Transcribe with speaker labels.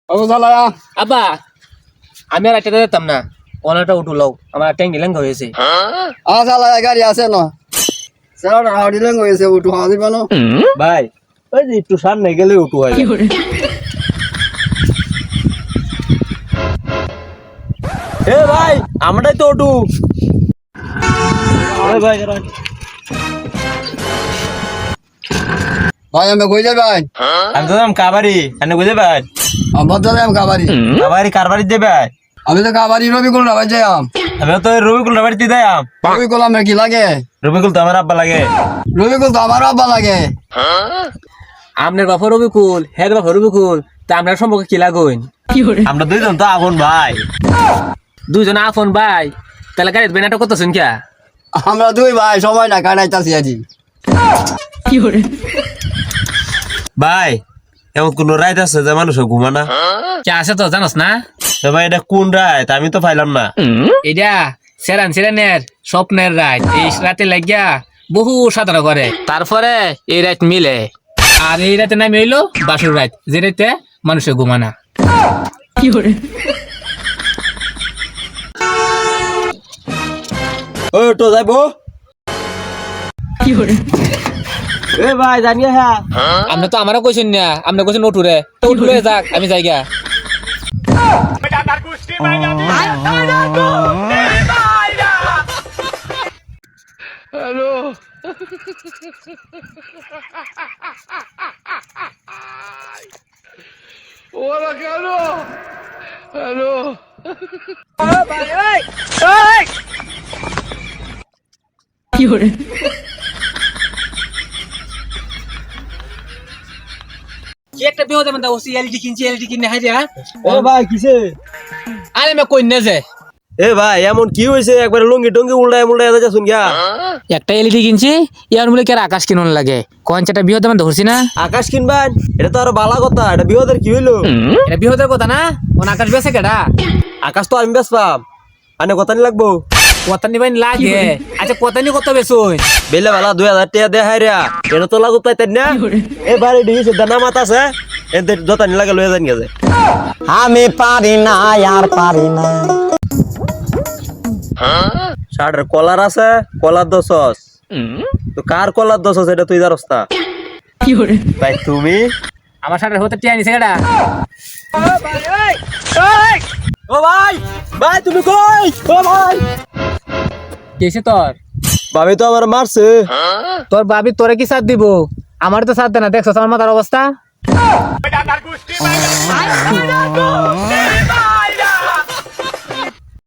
Speaker 1: ও শালা
Speaker 2: আব্বা আমি আর একটা যেতাম না ওনাটা উঠু লও আমার ট্যাঙ্কি লেঙ্গা হয়েছে
Speaker 1: শালা গাড়ি আছে না শালা হাওড়ি লেঙ্গ হয়েছে উঠু হাওড়ি বানো
Speaker 3: ভাই ওই যে একটু সামনে গেলে উঠু হয় এ ভাই আমরাই তো উঠু ভাই
Speaker 1: ভাই আমি কই যাই ভাই
Speaker 3: আমি তো যাম কাবারি এনে বুঝে ভাই
Speaker 1: আমার তো যাই কাবারি
Speaker 3: কাবারি কারবারি দেবে
Speaker 1: আমি তো কাবারি রবিকুল না ভাই যাই
Speaker 3: আমি তো রবিকুল বাড়িতে দেয়াম
Speaker 1: রবিকুল আমার কি লাগে
Speaker 3: রবিকুল তো আমার আব্বা লাগে
Speaker 1: রবিকুল তো আমার আব্বা লাগে
Speaker 2: আপনার বাপা রবিকুল হের বাপা রবিকুল তা আপনার সম্পর্কে কি লাগুন
Speaker 3: আমরা দুইজন তো আগুন ভাই
Speaker 2: দুজন আফন ভাই তাহলে গাড়ির বেনাটা করতেছেন কে
Speaker 1: আমরা দুই ভাই সময় না কাটাইতাছি আজি
Speaker 3: ভাই এমন কোন রাইত আছে যে মানুষ ঘুমানা
Speaker 2: কে আছে তো জানোস না
Speaker 3: ভাই এটা কোন রাইত আমি তো পাইলাম না
Speaker 2: এটা সেরানের স্বপ্নের রাত এই রাতে লাগিয়া বহু সাঁতার করে তারপরে এই রাত মিলে আর এই রাতে নামে হইলো বাসুর রাত যে রাতে মানুষের ঘুমানা
Speaker 3: ও তো যাইবো এ ভাই জানিয়ে হ্যাঁ
Speaker 2: আপনি তো আমারও কইছেন না আপনি কইছেন উঠুরে তো উঠলে যাক আমি যাইগা কি একটা বিয়ে দেবেন ওসি এলইডি কিনছি এলইডি কিনে হাই রে
Speaker 3: ও ভাই কিসে
Speaker 2: আরে মে কই না যে
Speaker 3: এ ভাই এমন কি হইছে একবার লঙ্গি টঙ্গি উল্টায় মুল্টায় যা শুন গিয়া
Speaker 2: একটা এলইডি কিনছি ইয়ার মূলে কি আর আকাশ কিনন লাগে কনচাটা বিয়ে দেবেন ধরছি না
Speaker 3: আকাশ কিনবেন এটা তো আরো বালা কথা এটা বিহদের কি হইলো
Speaker 2: এটা বিয়ের কথা না কোন আকাশ বেছে কেডা
Speaker 3: আকাশ তো আমি বেশ পাম আনে কথা নি লাগবো
Speaker 2: কথা নিবেন লাগে আচ্ছা কথা নি কত বেছুন
Speaker 3: বেলে বালা 2000 টাকা দে হাই রে এটা তো লাগু পাইতে না এ বাড়ি দিছে দানা মাথা আছে এতে যত নি লাগে লয়ে যান গেছে
Speaker 1: আমি পারি না আর পারি না
Speaker 3: শার্টের কলার আছে কলার দছস তো কার কলার দছস এটা তুই জানোস না ভাই তুমি
Speaker 2: আমার সাথে হতে টিয়া নিছে কেডা
Speaker 3: ও ভাই ভাই তুমি কই ও ভাই
Speaker 2: কেছে তোর
Speaker 3: ভাবি তো আমার মারছে
Speaker 2: তোর ভাবি তোরে কি সাথ দিব আমার তো সাথ দেয় না দেখছস আমার মাথার অবস্থা